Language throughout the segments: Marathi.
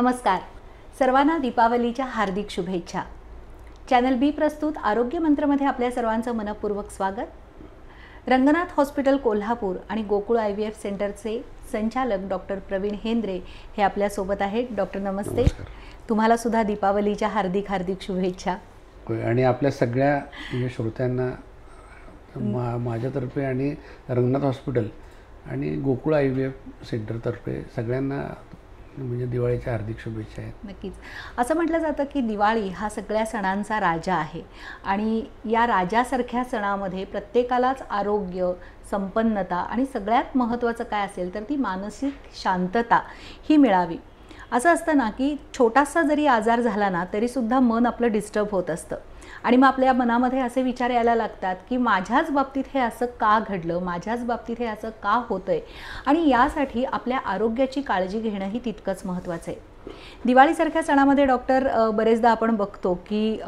नमस्कार. सर्वांना दीपावलीच्या हार्दिक शुभेच्छा. चॅनल बी प्रस्तुत आरोग्य मंत्रमध्ये आपल्या सर्वांचं मनपूर्वक स्वागत. रंगनाथ हॉस्पिटल कोल्हापूर आणि गोकुळ IVF सेंटरचे संचालक डॉक्टर प्रवीण हेंद्रे हे आपल्यासोबत आहेत. डॉक्टर नमस्ते. नमस्कार. तुम्हाला सुद्धा दीपावलीच्या हार्दिक हार्दिक शुभेच्छा. आणि आपल्या सगळ्या म्हणजे श्रोत्यांना माझ्यातर्फे आणि रंगनाथ हॉस्पिटल आणि गोकुळ IVF सेंटरतर्फे सगळ्यांना म्हणजे दिवाळीच्या हार्दिक शुभेच्छा आहेत. नक्कीच. असं म्हटलं जातं की दिवाळी हा सगळ्या सणांचा राजा आहे आणि या राजासारख्या सणामध्ये प्रत्येकालाच आरोग्य, संपन्नता आणि सगळ्यात महत्त्वाचं काय असेल तर ती मानसिक शांतता ही मिळावी. असं असतं ना की छोटासा जरी आजार झाला ना तरीसुद्धा मन आपलं डिस्टर्ब होत असतं आणि मग आपल्या मनामध्ये असे विचार यायला लागतात की माझ्याच बाबतीत हे असं का घडलं, माझ्याच बाबतीत हे असं का होतंय. आणि यासाठी आपल्या आरोग्याची काळजी घेणंही तितकंच महत्त्वाचं आहे. दिवाळीसारख्या सणामध्ये डॉक्टर बरेचदा आपण बघतो की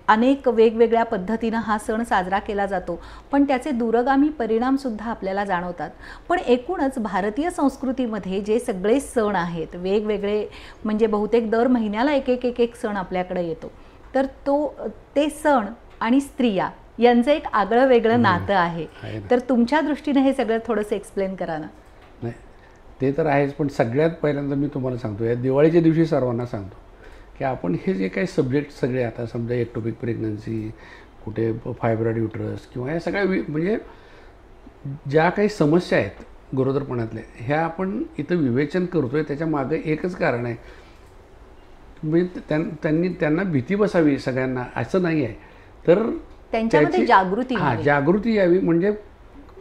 अनेक वेगवेगळ्या पद्धतीनं हा सण साजरा केला जातो, पण त्याचे दूरगामी परिणामसुद्धा आपल्याला जाणवतात. पण एकूणच भारतीय संस्कृतीमध्ये जे सगळे सण आहेत वेगवेगळे, म्हणजे बहुतेक दर महिन्याला एक सण आपल्याकडे येतो, तर ते सण आणि स्त्रिया यांचं एक आगळं वेगळं नातं आहे. तर तुमच्या दृष्टीने हे सगळं थोडंसं एक्सप्लेन करा ना. नाही, ते तर आहेच, पण सगळ्यात पहिल्यांदा मी तुम्हाला सांगतो, या दिवाळीच्या दिवशी सर्वांना सांगतो की आपण हे जे काही सब्जेक्ट सगळे आता समजा एक्टोपिक प्रेग्नन्सी, कुठे फायब्रॉइड युटरस किंवा या सगळ्या म्हणजे ज्या काही समस्या आहेत गरोदरपणातल्या, ह्या आपण इथं विवेचन करतोय. त्याच्या मागे एकच कारण आहे, म्हणजे त्यांना भीती बसावी सगळ्यांना असं नाही आहे, तर त्यांच्यामध्ये जागृती यावी. म्हणजे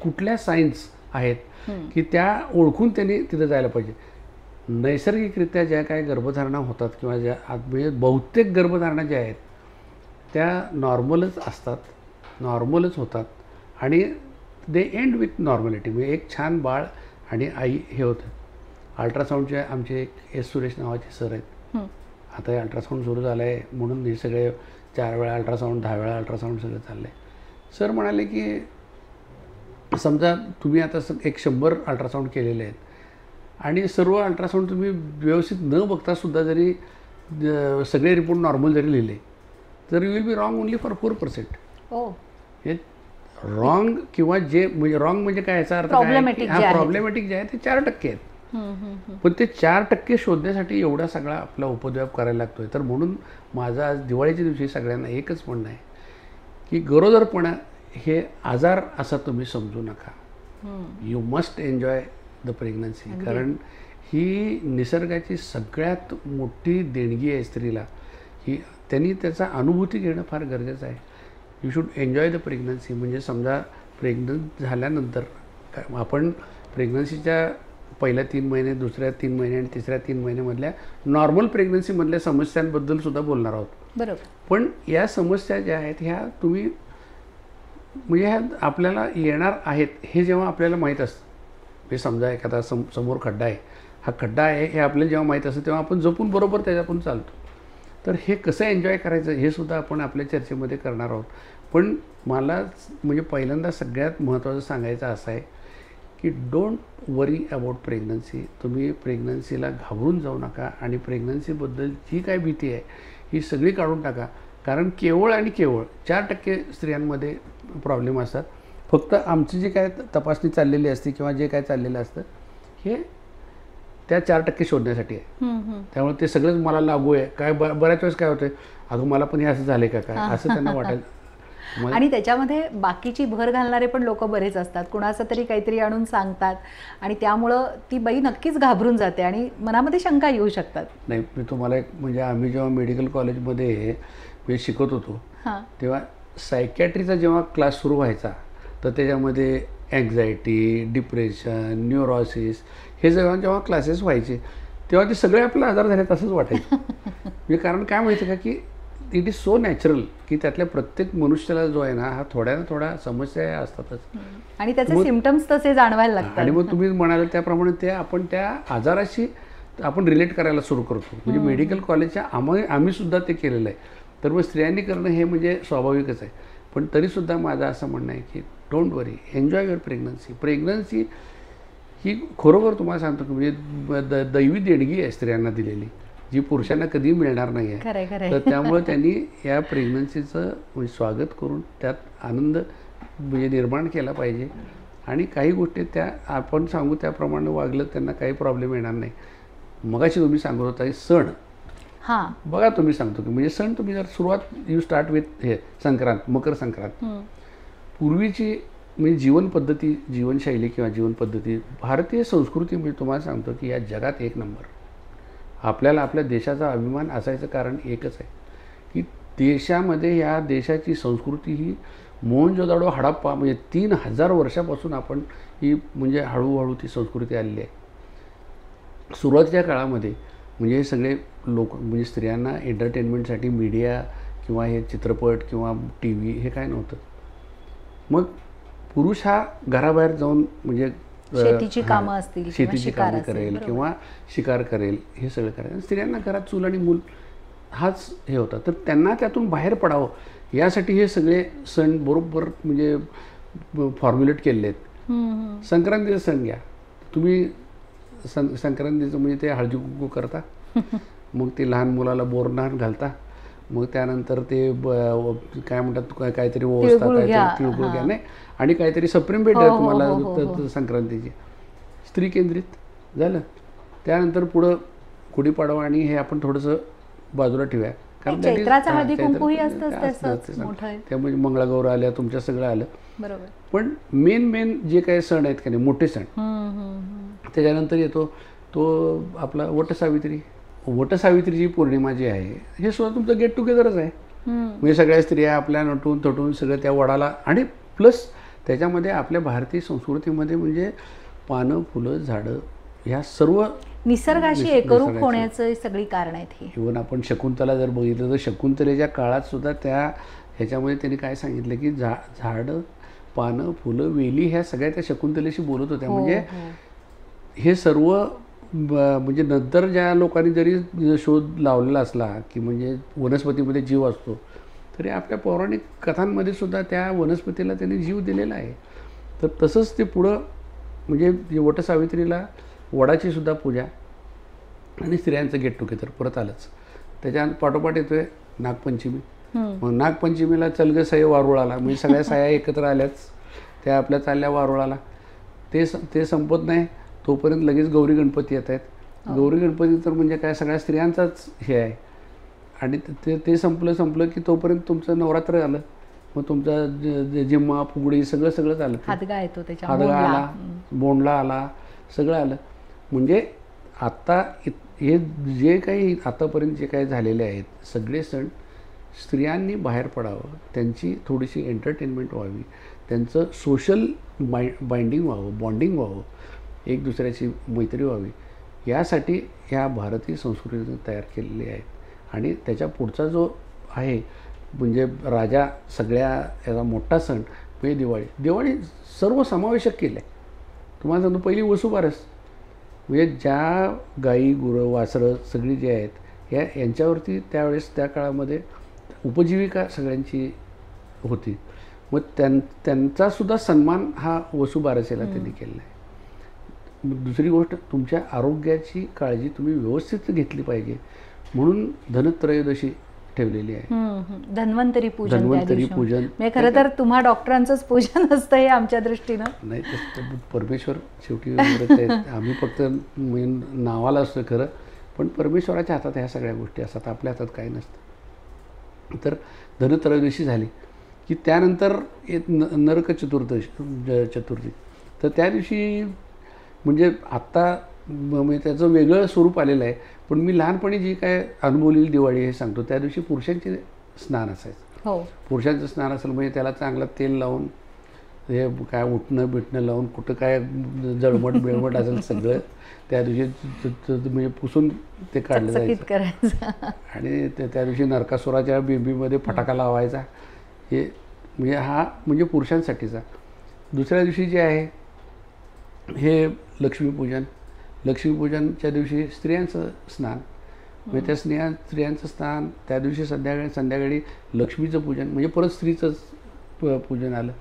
कुठल्या सायन्स आहेत की त्या ओळखून त्यांनी तिथं जायला पाहिजे. नैसर्गिकरित्या ज्या काही गर्भधारणा होतात किंवा ज्या म्हणजे बहुतेक गर्भधारणा ज्या आहेत त्या नॉर्मलच असतात, नॉर्मलच होतात आणि दे एंड विथ नॉर्मॅलिटी. म्हणजे एक छान बाळ आणि आई हे होतं. अल्ट्रासाऊंडचे आमचे एक सुरेश नावाचे सर आहेत. आता हे अल्ट्रासाऊंड सुरू झालं आहे म्हणून हे सगळे 4 वेळा अल्ट्रासाऊंड, 10 वेळा अल्ट्रासाऊंड सगळं चाललं आहे. सर म्हणाले की समजा तुम्ही आता 100 अल्ट्रासाऊंड केलेले आहेत आणि सर्व अल्ट्रासाऊंड तुम्ही व्यवस्थित न बघतासुद्धा जरी सगळे रिपोर्ट नॉर्मल जरी लिहिले तर you will be wrong only for 4%. हे रॉंग किंवा जे म्हणजे रॉंग म्हणजे काय, याचा अर्थ प्रॉब्लेमॅटिक जे आहे ते 4% आहेत. पण ते 4% शोधण्यासाठी एवढा सगळा आपला उपद्व्याप करायला लागतोय. तर म्हणून माझं आज दिवाळीच्या दिवशी सगळ्यांना एकच म्हणणं आहे की गरोदरपणा हे आजार असा तुम्ही समजू नका. You must enjoy the pregnancy. कारण ही निसर्गाची सगळ्यात मोठी देणगी आहे स्त्रीला. ही त्यांनी त्याचा अनुभूती घेणं फार गरजेचं आहे. You should enjoy the pregnancy. म्हणजे समजा प्रेग्नंट झाल्यानंतर आपण प्रेग्नन्सीच्या पहिल्या 3 महिने, दुसऱ्या 3 महिने आणि तिसऱ्या 3 महिन्यामधल्या नॉर्मल प्रेग्नन्सीमधल्या समस्यांबद्दल सुद्धा बोलणार आहोत. बरोबर. पण या समस्या ज्या आहेत ह्या तुम्ही म्हणजे ह्या आपल्याला येणार आहेत हे जेव्हा आपल्याला माहीत असतं, हे समजा एखादा समोर खड्डा आहे, हा खड्डा आहे हे आपल्याला जेव्हा माहीत असतं तेव्हा आपण जपून बरोबर त्याच्यातून चालतो. तर हे कसं एन्जॉय करायचं हे सुद्धा आपण आपल्या चर्चेमध्ये करणार आहोत. पण मला म्हणजे पहिल्यांदा सगळ्यात महत्त्वाचं सांगायचं असं आहे की डोंट वरी अबाउट प्रेग्नन्सी. तुम्ही प्रेग्नन्सीला घाबरून जाऊ नका आणि प्रेग्नन्सीबद्दल जी काय भीती आहे ही सगळी काढून टाका. कारण केवळ आणि केवळ 4% स्त्रियांमध्ये प्रॉब्लेम असतात. फक्त आमची जी काय तपासणी चाललेली असते किंवा जे काय चाललेलं असतं हे त्या 4% शोधण्यासाठी आहे. त्यामुळे ते सगळंच मला लागू आहे काय. बऱ्याच वेळेस काय होतं, अगं मला पण हे असं झालं का काय असं त्यांना वाटायला. आणि त्याच्यामध्ये बाकीची भर घालणारे पण लोक बरेच असतात. कुणाचं तरी काहीतरी आणून सांगतात आणि त्यामुळं ती बाई नक्कीच घाबरून जाते आणि मनामध्ये शंका येऊ शकतात. नाही, मी तुम्हाला एक म्हणजे आम्ही जेव्हा मेडिकल कॉलेजमध्ये मी शिकत होतो तेव्हा सायकॅट्रीचा जेव्हा क्लास सुरू व्हायचा तर त्याच्यामध्ये अँक्झायटी, डिप्रेशन, न्यूरोसिस हे जेव्हा क्लासेस व्हायचे तेव्हा ते सगळे आपले आजार झाले तसंच वाटायचं. म्हणजे कारण काय माहिती का की इट इज सो नॅचरल की त्यातल्या प्रत्येक मनुष्याला जो आहे ना हा थोड्या ना थोड्या समस्या असतातच आणि त्याचे सिम्पटम्स तसे जाणवायला लागतात. आणि मग तुम्ही म्हणाले त्याप्रमाणे ते आपण त्या आजाराशी आपण रिलेट करायला सुरू करतो. म्हणजे मेडिकल कॉलेजच्या आम्ही सुद्धा ते केलेलं आहे. तर मग स्त्रियांनी करणं हे म्हणजे स्वाभाविकच आहे. पण तरीसुद्धा माझं असं म्हणणं आहे की don't worry, enjoy your pregnancy. Pregnancy ही खरोखर तुम्हाला सांगतो की म्हणजे दैवी देणगी आहे स्त्रियांना दिलेली. जी पुरुषांना कधी मिळणार नाही आहे. खरंय खरंय. तर त्यामुळे त्यांनी या प्रेग्नन्सीचं म्हणजे स्वागत करून त्यात आनंद म्हणजे निर्माण केला पाहिजे आणि काही गोष्टी त्या आपण सांगू त्याप्रमाणे वागलं त्यांना काही प्रॉब्लेम येणार नाही. मगाशी तुम्ही सांगत होता सण. हां. बघा तुम्ही सांगतो की म्हणजे सण तुम्ही जर सुरुवात यू स्टार्ट विथ हे संक्रांत, मकर संक्रांत. पूर्वीची म्हणजे जीवनपद्धती, जीवनशैली किंवा जीवनपद्धती भारतीय संस्कृती म्हणजे तुम्हाला सांगतो की या जगात एक नंबर. आपल्याला आपल्या देशाचा अभिमान असायचं कारण एकच आहे की देशामध्ये या देशाची संस्कृती ही मोहनजोदाडो हडप्पा म्हणजे 3000 वर्षापासून आपण ही म्हणजे हळूहळू ती संस्कृती आलेली आहे. सुरुवातीच्या काळामध्ये म्हणजे हे सगळे लोक म्हणजे स्त्रियांना एंटरटेनमेंटसाठी मीडिया किंवा हे चित्रपट किंवा टी व्ही हे काय नव्हतं. मग पुरुष हा घराबाहेर जाऊन म्हणजे शेतीची कामं असतील किंवा शेतीची शिकार कामं असेल, करेल बरोबर. किंवा शिकार करेल हे सगळं करेल. स्त्रियांना घरात चूल आणि मूल हाच हे होता. तर त्यांना त्यातून बाहेर पडावं यासाठी हे सगळे सण बरोबर म्हणजे फॉर्म्युलेट केलेले आहेत. संक्रांतीचा सण घ्या तुम्ही. संक्रांतीचं म्हणजे ते हळदी कुंकू करता, मग ते लहान मुलाला बोरनान घालता, मग त्यानंतर ते काय म्हणतात काहीतरी ओवाळता, काहीतरी तिळगुळ घ्या नाही आणि काहीतरी सप्रेम भेट द्या तुम्हाला संक्रांतीची. स्त्री केंद्रित झालं. त्यानंतर पुढं गुढीपाडवा आणि हे आपण थोडंसं बाजूला ठेवूया कारण चैत्राचं हळदी कुंकूही असतंच त्यामुळे मंगळागौर आल्या, तुमच्या सगळं आलं. बरोबर. पण मेन जे काही सण आहेत का नाही मोठे सण, त्याच्यानंतर येतो तो आपला वटसावित्री. वटसावित्रीची पौर्णिमा जी आहे हे सुद्धा तुमचं गेट टुगेदरच आहे. म्हणजे सगळ्या स्त्रिया आपल्या नटून थटून सगळं त्या वडाला आणि प्लस त्याच्यामध्ये आपल्या भारतीय संस्कृतीमध्ये म्हणजे पानं, फुलं, झाडं ह्या सर्व निसर्गाशी एकरूप होण्याचं सगळी कारण आहेत ही. इव्हन आपण शकुंतला जर बघितलं तर शकुंतलेच्या काळात सुद्धा त्या ह्याच्यामध्ये त्यांनी काय सांगितलं की झाडं, पानं, फुलं, वेली ह्या सगळ्या त्या शकुंतलेशी बोलत होत्या. म्हणजे हे सर्व म्हणजे नंतर ज्या लोकांनी जरी शोध लावलेला असला की म्हणजे वनस्पतीमध्ये जीव असतो तरी आपल्या पौराणिक कथांमध्ये सुद्धा त्या वनस्पतीला त्यांनी जीव दिलेला आहे. तर तसंच ते पुढं म्हणजे वटसावित्रीला वडाची सुद्धा पूजा आणि स्त्रियांचं गेट टुगेदर परत आलंच. त्याच्या पाठोपाठ येतोय नागपंचमी. मग नागपंचमीला चलग साई वारुळाला म्हणजे सगळ्या साया एकत्र आल्याच त्या आपल्या चालल्या वारुळाला. ते संपत नाही तोपर्यंत लगेच गौरी गणपती येत आहेत. गौरी गणपती तर म्हणजे काय सगळ्या स्त्रियांचाच हे आहे आणि ते संपलं की तोपर्यंत तुमचं नवरात्र आलं. मग तुमचा जिम्मा फुगडी सगळं आलं. हादगा येतो त्याच्या, हादगा आला, बोंडला आला, सगळं आलं. म्हणजे आता हे जे काही आतापर्यंत जे काही झालेले आहेत सगळे सण स्त्रियांनी बाहेर पडावं, त्यांची थोडीशी एंटरटेनमेंट व्हावी, त्यांचं सोशल बॉन्डिंग व्हावं, एक दुसऱ्याची मैत्री व्हावी यासाठी ह्या भारतीय संस्कृतीने तयार केलेली आहे. आणि त्याच्या पुढचा जो आहे म्हणजे राजा सगळ्या याचा मोठा सण म्हणजे दिवाळी सर्वसमावेशक केलं आहे. तुम्हाला सांगतो पहिली वसुबारस म्हणजे ज्या गाई गुरं वासरं सगळी जी आहेत यांच्यावरती त्यावेळेस त्या काळामध्ये उपजीविका सगळ्यांची होती. मग त्यांचासुद्धा सन्मान हा वसुबारसेला त्यांनी केलेला आहे. दुसरी गोष्ट तुमच्या आरोग्याची काळजी तुम्ही व्यवस्थित घेतली पाहिजे म्हणून धनत्रयोदशी ठेवलेली आहे. धन्वंतरी पूजन. म्हणजे खरं तर तुम्हा डॉक्टरांचंच पूजन असतं हे आमच्या दृष्टीनं. नाही परमेश्वर शेवटी आम्ही फक्त नावाला असतं खरं पण परमेश्वराच्या हातात ह्या सगळ्या गोष्टी असतात, आपल्या हातात काही नसतं. तर धनत्रयोदशी झाली की त्यानंतर नरक चतुर्थी. तर त्या दिवशी म्हणजे आत्ता म्हणजे त्याचं वेगळं स्वरूप आलेलं आहे. पण मी लहानपणी जी काय अनुभवलेली दिवाळी हे सांगतो. त्या दिवशी पुरुषांचे स्नान असायचं. हो, पुरुषांचं स्नान असेल म्हणजे त्याला चांगलं तेल लावून हे काय उठणं बिटणं लावून कुठं काय जळमट बिळमट असेल सगळं त्या दिवशी म्हणजे पुसून ते काढलं जायचं. आणि त्या दिवशी नरकासुराच्या बिंबीमध्ये फटाका लावायचा. हे म्हणजे हा म्हणजे पुरुषांसाठीचा. दुसऱ्या दिवशी जे आहे हे लक्ष्मीपूजनच्या दिवशी स्त्रियांचं स्नान म्हणजे त्या स्त्रियांचं स्नान त्या दिवशी संध्याकाळी लक्ष्मीचं पूजन म्हणजे परत स्त्रीचंच पूजन आलं.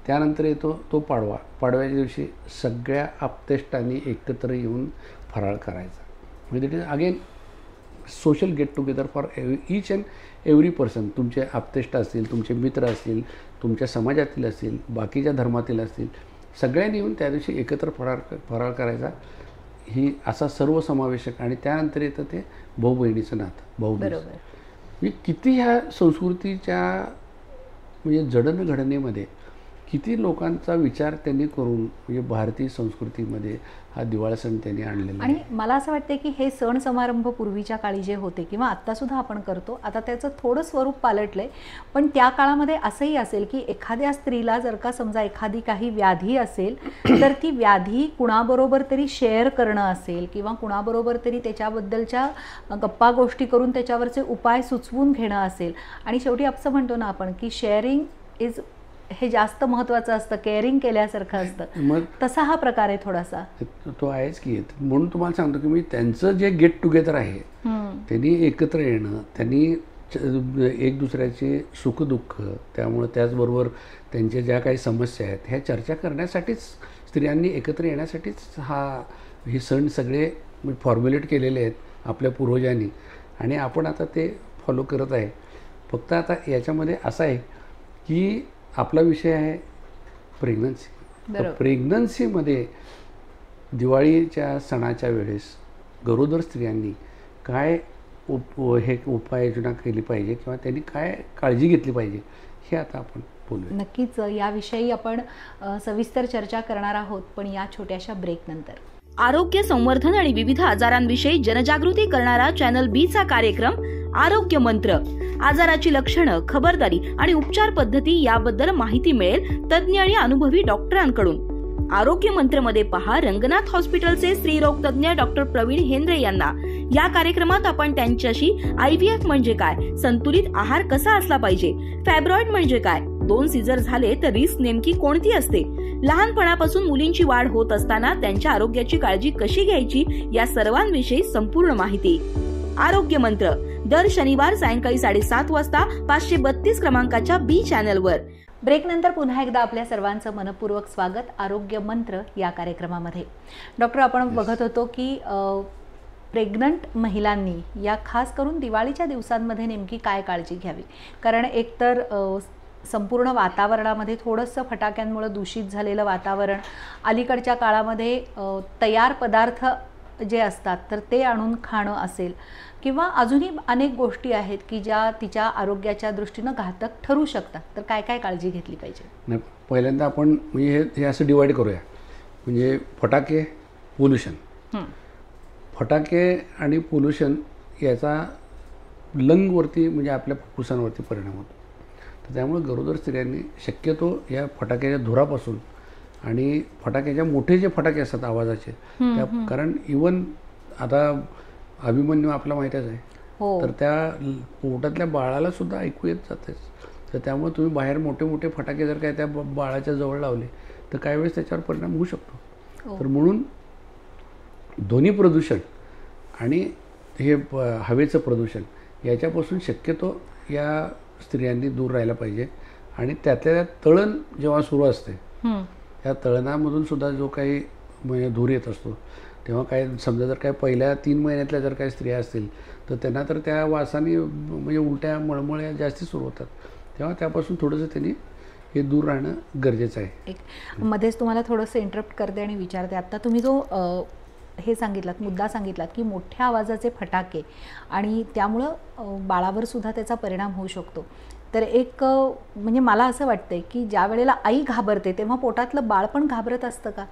त्यानंतर येतो तो पाडव्याच्या दिवशी सगळ्या आप्तेष्टांनी एकत्र येऊन फराळ करायचा. म्हणजे again social get together for each and every person. तुमचे आप्तेष्ट असतील, तुमचे मित्र असतील, तुमच्या समाजातील असतील, बाकीच्या धर्मातील असतील, सगळ्यांनी येऊन त्या दिवशी एकत्र फराळ करायचा. ही असा सर्वसमावेशक. आणि त्यानंतर येतं ते भाऊ बहिणीचं नातं, भाऊबीज. म्हणजे किती ह्या संस्कृतीच्या म्हणजे जडणघडणीमध्ये किती लोकांचा विचार त्यांनी करून म्हणजे भारतीय संस्कृतीमध्ये हा दिवाळी सण त्यांनी आणलेला. आणि मला असं वाटतं की हे सण समारंभ पूर्वीच्या काळी जे होते किंवा आत्तासुद्धा आपण करतो, आता त्याचं थोडं स्वरूप पालटलं आहे. पण त्या काळामध्ये असंही असेल की एखाद्या स्त्रीला जर का समजा एखादी काही व्याधी असेल तर ती व्याधी कुणाबरोबर तरी शेअर करणं असेल किंवा कुणाबरोबर तरी त्याच्याबद्दलच्या गप्पा गोष्टी करून त्याच्यावरचे उपाय सुचवून घेणं असेल. आणि शेवटी असं म्हणतो ना आपण की शेअरिंग इज हे जास्त महत्त्वाचं असतं, केअरिंग केल्यासारखं असतं. मग तसा हा प्रकार आहे थोडासा. तो आहेच की. म्हणून तुम्हाला सांगतो की मी त्यांचं जे गेट टुगेदर आहे, त्यांनी एकत्र येणं, त्यांनी एक दुसऱ्याचे सुखदुःख, त्यामुळे त्याचबरोबर त्यांच्या ज्या काही समस्या आहेत ह्या चर्चा करण्यासाठीच, स्त्रियांनी एकत्र येण्यासाठीच हे सण सगळे फॉर्म्युलेट केलेले आहेत आपल्या पूर्वजांनी. आणि आपण आता ते फॉलो करत आहे. फक्त आता याच्यामध्ये असं आहे की आपला विषय आहे प्रेग्नन्सी. तर प्रेग्नन्सीमध्ये दिवाळीच्या सणाच्या वेळेस गरोदर स्त्रियांनी काय उपाययोजना केली पाहिजे किंवा त्यांनी काय काळजी घेतली पाहिजे हे आता आपण बोलूया. नक्कीच याविषयी आपण सविस्तर चर्चा करणार आहोत, पण या छोट्याशा ब्रेकनंतर. आरोग्य संवर्धन आणि विविध आजारांविषयी जनजागृती करणारा चॅनल बी चा कार्यक्रम आरोग्य मंत्र. आजाराची लक्षणं, खबरदारी आणि उपचार पद्धती याबद्दल माहिती मिळेल तज्ज्ञ आणि अनुभवी डॉक्टरांकडून. आरोग्य मंत्र मध्ये पहा रंगनाथ हॉस्पिटलचे स्त्रीरोग तज्ज्ञ डॉक्टर प्रवीण हेंद्रे यांना. या कार्यक्रमात आपण त्यांच्याशी IVF म्हणजे काय, संतुलित आहार कसा असला पाहिजे, फायब्रॉइड म्हणजे काय, 2 सीझर झाले तर रिस्क नेमकी कोणती असते, लहानपणापासून मुलींची वाढ होत असताना त्यांच्या आरोग्याची काळजी कशी घ्यायची या सर्वांविषयी संपूर्ण माहिती. आरोग्य मंत्र दर शनिवार सायंकाळी 7:30 वाजता 532 क्रमांकाच्या बी चॅनलवर. ब्रेकनंतर पुन्हा एकदा आपल्या सर्वांचं मनपूर्वक स्वागत आरोग्य मंत्र या कार्यक्रमामध्ये. डॉक्टर, आपण बघत होतो की प्रेग्नंट महिलांनी या खास करून दिवाळीच्या दिवसांमध्ये नेमकी काय काळजी घ्यावी. कारण एकतर संपूर्ण वातावरणामध्ये थोडंसं फटाक्यांमुळे दूषित झालेलं वातावरण, अलीकडच्या काळामध्ये तयार पदार्थ जे असतात तर ते आणून खाणं असेल किंवा अजूनही अनेक गोष्टी आहेत की ज्या तिच्या आरोग्याच्या दृष्टीनं घातक ठरू शकतात. तर काय काय काळजी घेतली पाहिजे? नाही, पहिल्यांदा आपण म्हणजे हे असं डिवाईड करूया. म्हणजे फटाके, पोल्युशन. फटाके आणि पोल्युशन याचा लंगवरती म्हणजे आपल्या फुफ्फुसांवरती परिणाम होतो. तर त्यामुळे गरोदर स्त्रियांनी शक्यतो या फटाक्याच्या धुरापासून आणि फटाक्याच्या मोठे जे फटाके असतात आवाजाचे, त्या कारण इवन आता अभिमन्यू आपला माहीतच आहे, तर त्या पोटातल्या बाळाला सुद्धा ऐकू येत जातेच. तर त्यामुळे तुम्ही बाहेर मोठे मोठे फटाके जर काय त्या बाळाच्या जवळ लावले तर काही वेळेस त्याच्यावर परिणाम होऊ शकतो. तर म्हणून ध्वनी प्रदूषण आणि हे हवेचं प्रदूषण याच्यापासून शक्यतो या स्त्रियांनी दूर राहायला पाहिजे. आणि त्यातल्या तळण जेव्हा सुरू असते त्या तळणामधून सुद्धा जो काही म्हणजे धूर येत असतो तेव्हा काय समजा जर काय पहिल्या 3 महिन्यातल्या जर काही स्त्रिया असतील तर त्यांना तर त्या वासाने म्हणजे उलट्या मळमळ्या जास्ती सुरू होतात. तेव्हा त्यापासून थोडंसं त्यांनी हे दूर राहणं गरजेचं आहे. मध्येच तुम्हाला थोडंसं इंटरप्ट करते आणि विचारते. आत्ता तुम्ही जो हे सांगितलात, मुद्दा सांगितलात की मोठ्या आवाजाचे फटाके आणि त्यामुळं बाळावर सुद्धा त्याचा परिणाम होऊ शकतो. तर एक म्हणजे मला असं वाटतंय की ज्या वेळेला आई घाबरते तेव्हा पोटातलं बाळ पण घाबरत असतं का?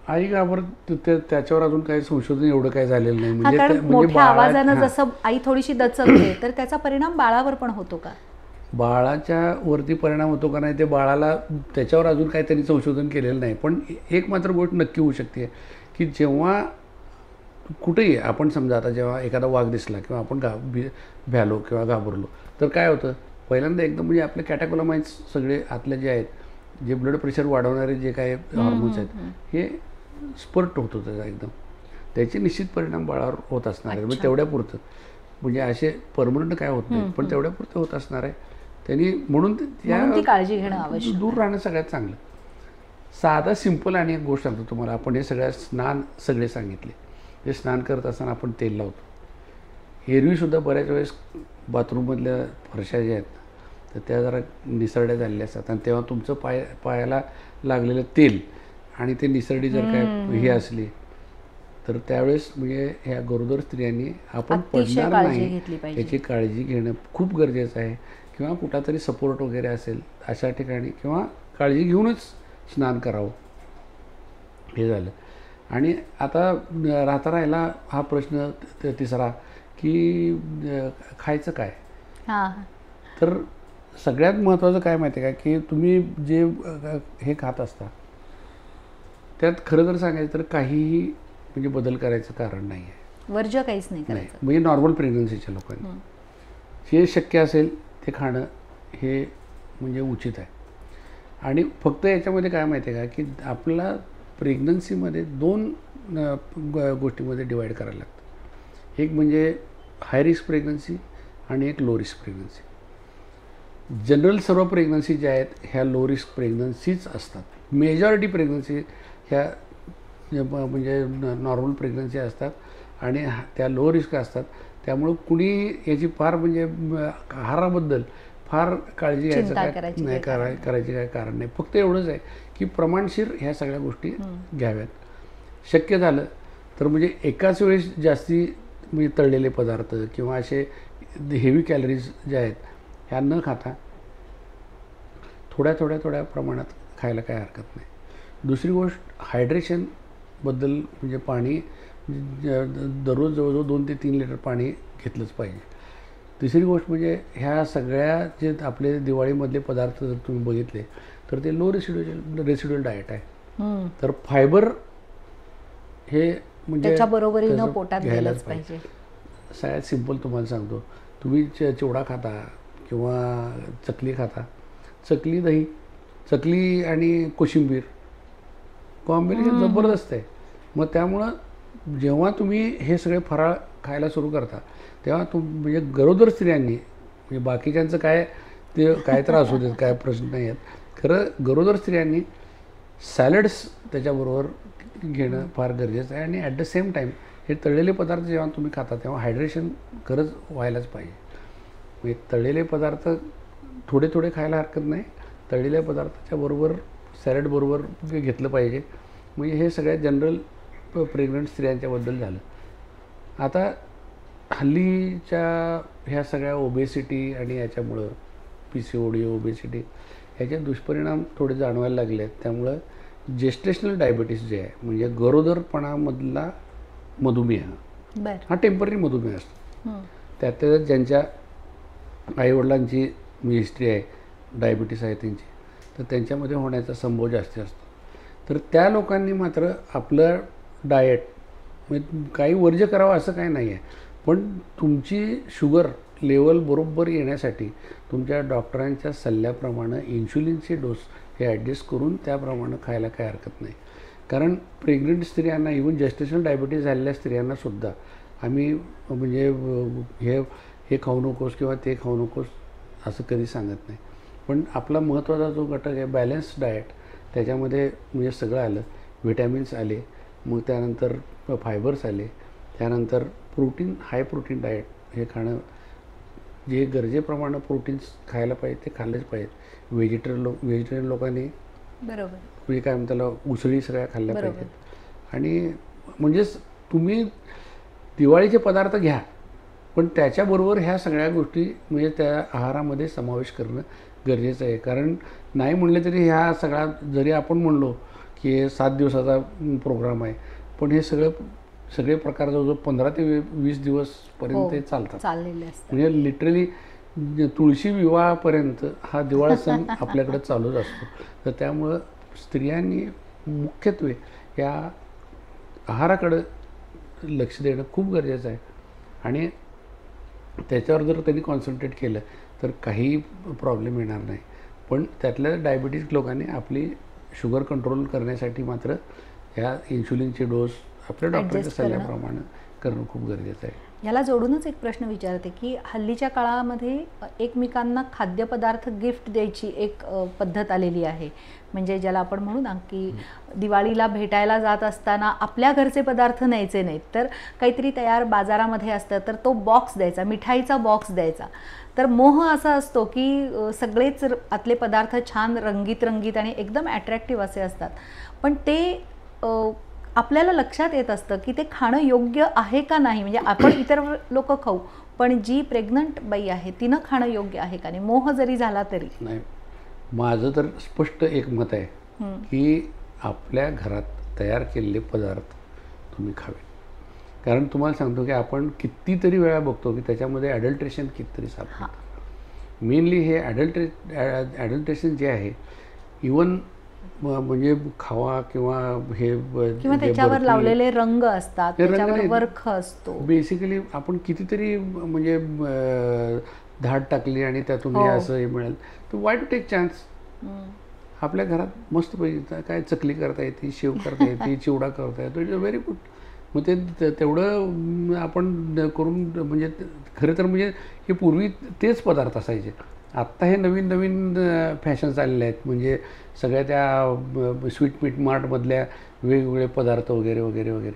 आई घाबरत, त्याच्यावर अजून काही संशोधन एवढं काही झालेलं नाही. म्हणजे मोठ्या आवाजानं जसं आई थोडीशी दचकते तर त्याचा परिणाम बाळावर पण होतो का? बाळाच्या वरती परिणाम होतो का नाही ते बाळाला त्याच्यावर अजून काही त्यांनी संशोधन केलेलं नाही. पण एक मात्र गोष्ट नक्की होऊ शकते की जेव्हा कुठेही आपण समजा आता जेव्हा एखादा वाघ दिसला किंवा आपण भ्यालो किंवा घाबरलो तर काय होतं, पहिल्यांदा एकदम म्हणजे आपले कॅटाकोलामाइन्स सगळे आतले जे आहेत, जे ब्लड प्रेशर वाढवणारे जे काही हॉर्मोन्स आहेत हे स्पर्ट होत होतं एकदम. त्याचे निश्चित परिणाम बाळावर होत असणार आहे. म्हणजे तेवढ्यापुरतं, म्हणजे असे परमनंट काय होत नाही पण तेवढ्यापुरतं होत असणार आहे. त्यांनी म्हणून ती काळजी घेणं आवश्यक, दूर राहणं सगळ्यात चांगलं. साधा सिंपल आणि एक गोष्ट सांगतो तुम्हाला. आपण हे सगळ्या स्नान सगळे सांगितले. जे स्नान करत असताना आपण तेल लावतो एरवीसुद्धा बऱ्याच वेळेस बाथरूममधल्या फरशा ज्या आहेत तर त्या जरा निसरड्या झालेल्या असतात आणि तेव्हा तुमचं पायाला लागलेलं तेल आणि ते निसरडी जर काय हे असली तर त्यावेळेस म्हणजे ह्या गरोदर स्त्रियांनी आपण पडणार नाही याची काळजी घेणं खूप गरजेचं आहे. किंवा कुठलातरी सपोर्ट वगैरे असेल अशा ठिकाणी किंवा काळजी घेऊनच स्नान करावं. हे झालं. आणि आता राहिला हा प्रश्न तिसरा की खायचं काय. तर सगळ्यात महत्त्वाचं काय माहिती आहे का की तुम्ही जे हे खात असता त्यात खरं तर सांगायचं तर काहीही म्हणजे बदल करायचं कारण नाही आहे. वर्ज्य काहीच नाही करायचं. म्हणजे नॉर्मल प्रेग्नन्सीच्या लोकांनी जे शक्य असेल ते खाणं हे म्हणजे उचित आहे. आणि फक्त याच्यामध्ये काय माहिती आहे का की आपल्याला प्रेग्नन्सीमध्ये 2 गोष्टीमध्ये डिवाईड करायला लागतं. एक म्हणजे हाय रिस्क प्रेग्नन्सी आणि एक लो रिस्क प्रेग्नन्सी. जनरल सर्व प्रेग्नन्सी ज्या आहेत ह्या लो रिस्क प्रेग्नन्सीच असतात. मेजॉरिटी प्रेग्नन्सी ह्या म्हणजे नॉर्मल प्रेग्नन्सी असतात आणि त्या लो रिस्क असतात. त्यामुळं कुणी याची फार म्हणजे आहाराबद्दल फार काळजी घ्यायचं करायची काय कारण नाही. फक्त एवढंच आहे की प्रमाणशीर ह्या सगळ्या गोष्टी घ्याव्यात. शक्य झालं तर म्हणजे एकाच वेळेस जास्ती म्हणजे तळलेले पदार्थ किंवा असे हेवी कॅलरीज ज्या आहेत ह्या न खाता थोड्या प्रमाणात खायला काय हरकत नाही. दुसरी गोष्ट हायड्रेशनबद्दल म्हणजे पाणी दररोज जवळजवळ 2 ते 3 लिटर पाणी घेतलंच पाहिजे. तिसरी गोष्ट म्हणजे ह्या सगळ्या जे आपले दिवाळीमधले पदार्थ जर तुम्ही बघितले तर ते लो रेसिड्युअल डाएट आहे. तर फायबर हे म्हणजे त्याच्याबरोबरीनं पोटात गेलंच पाहिजे. सगळ्यात सिंपल तुम्हाला सांगतो. तुम्ही चिवडा खाता किंवा चकली खाता. चकली आणि कोशिंबीर कॉम्बिनेशन जबरदस्त आहे. मग त्यामुळं जेव्हा तुम्ही हे सगळे फराळ खायला सुरू करता तेव्हा म्हणजे गरोदर स्त्रियांनी म्हणजे बाकीच्यांचं काय ते काय तर असू देत काय प्रश्न नाही आहेत. खरं गरोदर स्त्रियांनी सॅलड्स त्याच्याबरोबर घेणं फार गरजेचं आहे. आणि ॲट द सेम टाईम हे तळलेले पदार्थ जेव्हा तुम्ही खाता तेव्हा हायड्रेशन खरंच व्हायलाच पाहिजे. म्हणजे तळलेले पदार्थ थोडे खायला हरकत नाही. तळलेल्या पदार्थाच्या बरोबर सॅलडबरोबर घेतलं पाहिजे. म्हणजे हे सगळ्या जनरल प्रेग्नंट स्त्रियांच्याबद्दल झालं. आता हल्लीच्या ह्या सगळ्या ओबेसिटी आणि याच्यामुळं PCOD ओबेसिटी ह्याचे दुष्परिणाम थोडे जाणवायला लागले आहेत. त्यामुळं जेस्टेशनल डायबिटीस जे आहे म्हणजे गरोदरपणामधला मधुमेह हा टेम्पररी मधुमेह असतो. त्यात ज्यांच्या आईवडिलांची हिस्ट्री आहे डायबिटीस आहे त्यांची तर त्यांच्यामध्ये होण्याचा संभव जास्त असतो. तर त्या लोकांनी मात्र आपलं डाएट म्हणजे काही वर्ज्य करावं असं काही नाही आहे. पण तुमची शुगर लेवल बरोबर येण्यासाठी तुमच्या डॉक्टरांच्या सल्ल्याप्रमाणे इन्शुलिनचे डोस हे ॲडजस्ट करून त्याप्रमाणे खायला काही हरकत नाही. कारण प्रेग्नंट स्त्रियांना इव्हन जेस्टेशनल डायबिटीस झालेल्या स्त्रियांनासुद्धा आम्ही म्हणजे हे खाऊ नकोस किंवा ते खाऊ नकोस असं कधी सांगत नाही. पण आपला महत्त्वाचा जो घटक आहे बॅलन्स डाएट त्याच्यामध्ये म्हणजे सगळं आलं. व्हिटॅमिन्स आले, मग त्यानंतर फायबर्स आले, त्यानंतर प्रोटीन हाय प्रोटीन डाएट हे खाणं जे गरजेप्रमाणे प्रोटीन्स खायला पाहिजे ते खाल्लेच पाहिजेत. व्हेजिटेरियन लोकांनी बरोबर म्हणजे काय म्हणतात त्याला उसळी सगळ्या खाल्ल्या पाहिजेत. आणि म्हणजेच तुम्ही दिवाळीचे पदार्थ घ्या पण त्याच्याबरोबर ह्या सगळ्या गोष्टी म्हणजे त्या आहारामध्ये समावेश करणं गरजेचं आहे. कारण नाही म्हणले तरी ह्या सगळ्या जरी आपण म्हणलो की 7 दिवसाचा प्रोग्राम आहे पण हे सगळे प्रकार जवळजवळ 15 ते 20 दिवसपर्यंत ते चालतात. म्हणजे लिटरली तुळशी विवाहापर्यंत हा दिवाळी सण आपल्याकडे चालूच असतो. तर त्यामुळं स्त्रियांनी मुख्यत्वे या आहाराकडं लक्ष देणं खूप गरजेचं आहे. आणि त्याच्यावर जर त्यांनी कॉन्सन्ट्रेट केलं तर काही प्रॉब्लेम येणार नाही. पण त्यातल्या डायबिटीज लोकांनी आपली शुगर कंट्रोल करण्यासाठी मात्र ह्या इन्शुलिनचे डोस आपल्या डॉक्टरच्या सल्ल्याप्रमाणे करणं खूप गरजेचं आहे. ह्याला जोडूनच एक प्रश्न विचारते की हल्लीच्या काळामध्ये एकमेकांना खाद्यपदार्थ गिफ्ट द्यायची एक पद्धत आलेली आहे. म्हणजे ज्याला आपण म्हणू ना की दिवाळीला भेटायला जात असताना आपल्या घरचे पदार्थ न्यायचे नाहीत, तर काहीतरी तयार बाजारामध्ये असतं तर तो बॉक्स द्यायचा, मिठाईचा बॉक्स द्यायचा. तर मोह असा असतो की सगळेच आतले पदार्थ छान रंगीत रंगीत आणि एकदम ॲट्रॅक्टिव्ह असे असतात, पण ते आपल्याला लक्षात येत असतं की ते खाणं योग्य आहे का नाही. म्हणजे आपण इतर लोक खाऊ, पण जी प्रेग्नंट बाई आहे तिनं खाणं योग्य आहे का नाही, मोह जरी झाला तरी. नाही, माझं तर स्पष्ट एक मत आहे की आपल्या घरात तयार केलेले पदार्थ तुम्ही खावे. कारण तुम्हाला सांगतो की आपण कितीतरी वेळा बघतो की त्याच्यामध्ये ॲडल्ट्रेशन कितीतरी सापडतं. मेनली हे ॲडल्ट्रेशन जे आहे, इवन म्हणजे खावा किंवा हे किंवा त्याच्यावर लावलेले रंग असतात, त्याच्यावर वर्ख असतो. बेसिकली आपण कितीतरी म्हणजे धाड टाकली आणि त्यातून हे असं हे मिळेल, तर वाय टू टेक चान्स. आपल्या घरात मस्त पाहिजे काय चकली करता येते, शेव करता येते, चिवडा करता येतो, इट्स व्हेरी गुड. मग ते तेवढं आपण करून म्हणजे खरं तर म्हणजे हे पूर्वी तेच पदार्थ असायचे. आत्ता हे नवीन नवीन फॅशन्स आलेले आहेत. म्हणजे सगळ्या त्या स्वीट मीट मार्टमधल्या वेगवेगळे पदार्थ वगैरे वगैरे वगैरे.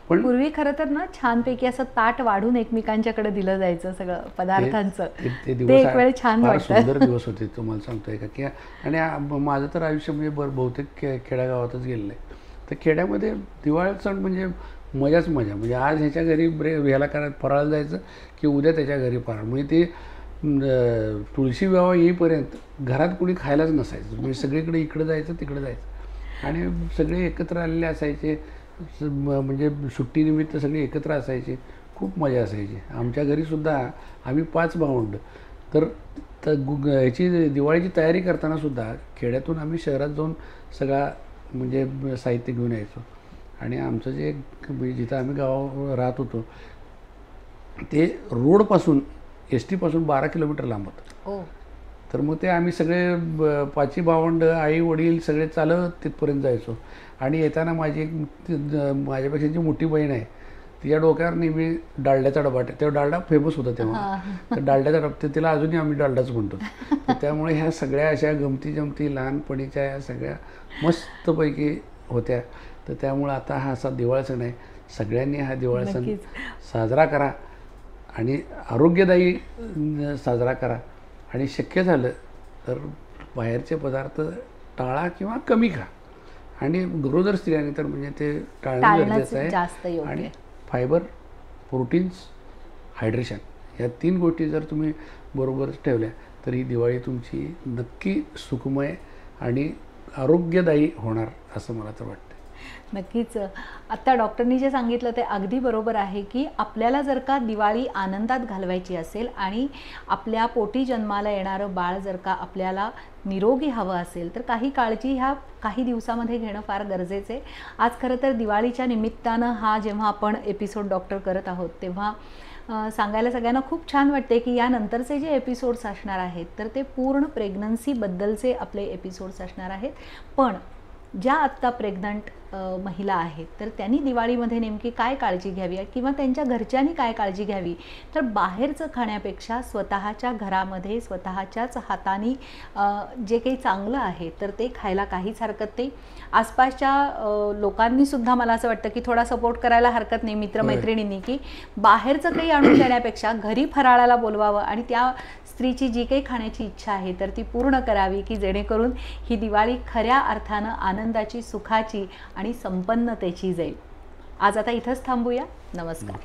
पण पूर्वी खरं तर ना छानपैकी असं ताट वाढून एकमेकांच्याकडे दिलं जायचं सगळं पदार्थांचं. ते दिवस एक वेळ छान फार सुंदर दिवस होते, तुम्हाला सांगतोय का की. आणि माझं तर आयुष्य म्हणजे बहुतेक खेड्यागावातच गेलेलं आहे. तर खेड्यामध्ये दिवाळी सण म्हणजे मजाच मजा. म्हणजे आज ह्याच्या घरी ह्याला करायला फराळ जायचं की उद्या त्याच्या घरी फराळ. म्हणजे ते तुळशी विवाह येईपर्यंत घरात कोणी खायलाच नसायचं. म्हणजे सगळीकडे इकडं जायचं तिकडं जायचं आणि सगळे एकत्र आलेले असायचे. म्हणजे सुट्टीनिमित्त सगळे एकत्र असायचे, खूप मजा असायची. आमच्या घरीसुद्धा आम्ही 5 भावंड. तर ह्याची दिवाळीची तयारी करतानासुद्धा खेड्यातून आम्ही शहरात जाऊन सगळा म्हणजे साहित्य घेऊन यायचो. आणि आमचं जे म्हणजे जिथं आम्ही गावावर राहत होतो ते रोडपासून एसटीपासून 12 किलोमीटर लांब होतं. तर मग ते आम्ही सगळे 5 भावंड, आई वडील सगळे चालत तिथपर्यंत जायचो. आणि येताना माझ्यापेक्षा जी मोठी बहीण आहे तिच्या डोक्यावर नेहमी डालड्याचा डबा. तेव्हा डालडा फेमस होता तेव्हा. तर डालड्याचा डबा तिला अजूनही आम्ही डालडाच म्हणतो. तर त्यामुळे ह्या सगळ्या अशा गमती जमती लहानपणीच्या ह्या सगळ्या मस्तपैकी होत्या. तर त्यामुळं आता हा असा दिवाळी सण आहे. सगळ्यांनी हा दिवाळी सण साजरा करा आणि आरोग्यदायी साजरा करा. आणि शक्य झालं तर बाहेरचे पदार्थ टाळा किंवा कमी खा. आणि गरोदर स्त्रियांनी तर म्हणजे ते टाळणं गरजेचं आहे. आणि फायबर, प्रोटीन्स, हायड्रेशन या 3 गोष्टी जर तुम्ही बरोबरच ठेवल्या तर ही दिवाळी तुमची नक्की सुखमय आणि आरोग्यदायी होणार असं मला तर वाटतं. नक्कीच. आत्ता डॉक्टरनी जे सांगितलं ते अगदी बरोबर आहे की आपल्याला जर का दिवाळी आनंदात घालवायची असेल आणि आपल्या पोटी जन्माला येणारं बाळ जर का आपल्याला निरोगी हवं असेल तर काही काळजी ह्या काही दिवसामध्ये घेणं फार गरजेचं आहे. आज खरं तर दिवाळीच्या निमित्तानं हा जेव्हा आपण एपिसोड डॉक्टर करत आहोत तेव्हा सांगायला सगळ्यांना खूप छान वाटते की यानंतरचे जे एपिसोड्स असणार आहेत तर ते पूर्ण प्रेग्नन्सीबद्दलचे आपले एपिसोड्स असणार आहेत. पण ज्या आत्ता प्रेग्नंट महिला आहेत तर त्यांनी दिवाळीमध्ये नेमकी काय काळजी घ्यावी किंवा त्यांच्या घरच्यांनी काय काळजी घ्यावी, तर बाहेरचं खाण्यापेक्षा स्वतःच्या घरामध्ये स्वतःच्याच हाताने जे काही चांगलं आहे तर ते खायला काहीच हरकत नाही. आसपासच्या लोकांनीसुद्धा मला असं वाटतं की थोडा सपोर्ट करायला हरकत नाही, मित्रमैत्रिणींनी, की बाहेरचं काही आणून देण्यापेक्षा घरी फराळाला बोलवावं आणि त्या स्त्रीची जी काही खाण्याची इच्छा आहे तर ती पूर्ण करावी की जेणेकरून ही दिवाळी खऱ्या अर्थानं आनंदाची, सुखाची आणि संपन्नतेची जाईल. आज आता इथंच थांबूया. नमस्कार.